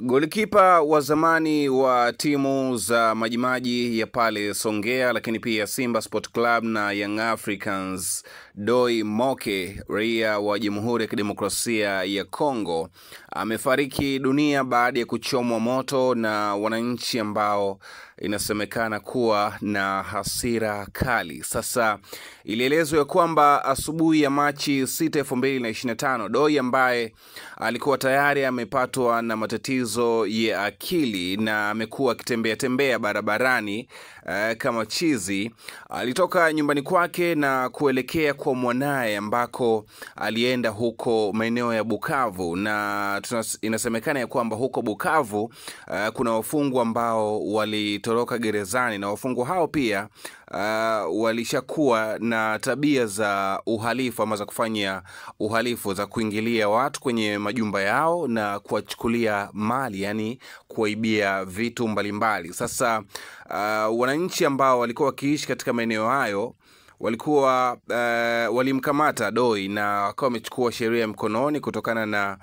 Golikipa wa zamani wa timu za Majimaji ya pale Songea, lakini pia Simba Sport Club na Young Africans, Doi Moke, raia wa Jamhuri ya Kidemokrasia ya Kongo, amefariki dunia baada ya kuchomwa moto na wananchi ambao inasemekana kuwa na hasira kali. Sasa ilielezwa kwamba asubuhi ya Machi 6, 2025, Doi ambaye alikuwa tayari amepatwa na matatizo ya akili na amekuwa akitembea barabarani kama chizi, alitoka nyumbani kwake na kuelekea kwa mwanae ambako alienda huko maeneo ya Bukavu, na inasemekana ya kwamba huko Bukavu kuna wafungwa ambao walitoroka gerezani, na wafungwa hao pia walishakuwa na tabia za uhalifu ama za kufanya uhalifu, za kuingilia watu kwenye majumba yao na kuwachukulia mali, yani kuwaibia vitu mbalimbali. Sasa wananchi ambao walikuwa wakiishi katika maeneo hayo walikuwa walimkamata Doi na wakawa wamechukua sheria mkononi kutokana na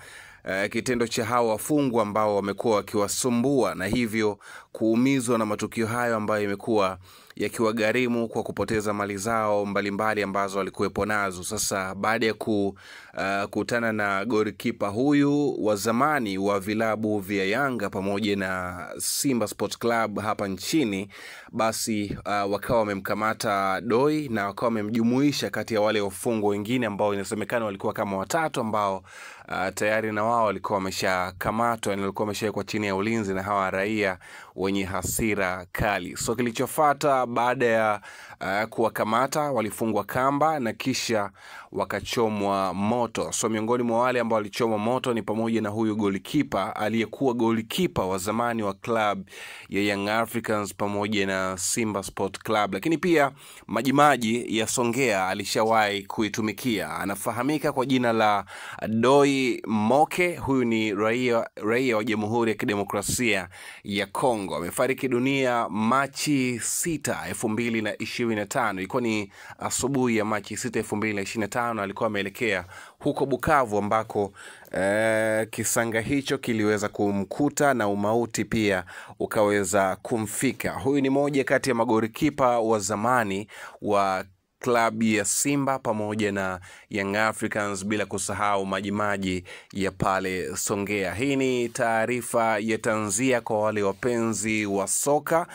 kitendo cha hao wafungwa ambao wamekuwa wakiwasumbua, na hivyo kuumizwa na matukio hayo ambayo yamekuwa yakiwagharimu kwa kupoteza mali zao mbalimbali ambazo walikuwepo nazo. Sasa baada ya kukutana na golikipa huyu wa zamani wa vilabu vya Yanga pamoja na Simba Sport Club hapa nchini, basi wakawa wamemkamata Doi na wakawa wamemjumuisha kati ya wale wafungwa wengine ambao inasemekana walikuwa kama watatu ambao tayari na wao walikuwa wameshakamatwa na walikuwa wameshawekwa chini ya ulinzi na hawa raia wenye hasira kali. So kilichofuata baada ya kuwakamata, walifungwa kamba na kisha wakachomwa moto. So miongoni mwa wale ambao walichomwa moto ni pamoja na huyu golikipa aliyekuwa golikipa wa zamani wa club ya Young Africans pamoja na Simba Sport Club, lakini pia Majimaji ya Songea alishawahi kuitumikia. Anafahamika kwa jina la Doi Moke. Huyu ni raia wa Jamhuri ya Kidemokrasia ya Kongo. Amefariki dunia Machi 6, 2025. Ilikuwa ni asubuhi ya Machi 6, 2025. Alikuwa ameelekea huko Bukavu ambako kisanga hicho kiliweza kumkuta na umauti pia ukaweza kumfika. Huyu ni moja kati ya magolikipa wa zamani wa klabu ya Simba pamoja na Young Africans, bila kusahau Majimaji ya pale Songea. Hii ni taarifa ya tanzia kwa wale wapenzi wa soka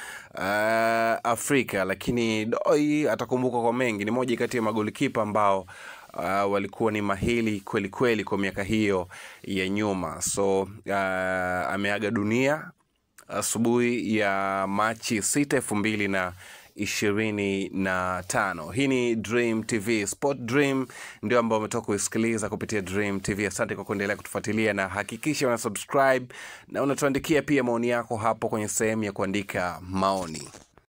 Afrika, lakini Doi atakumbuka kwa mengi. Ni moja kati ya magolikipa ambao walikuwa ni mahili kweli kweli kwa miaka hiyo ya nyuma. So ameaga dunia asubuhi ya Machi 6, 2025. Hii ni Dream TV. Sport Dream ndio ambao umetoka kusikiliza kupitia Dream TV. Asante kwa kuendelea kutufuatilia, na hakikisha una subscribe na unatuandikia pia maoni yako hapo kwenye sehemu ya kuandika maoni.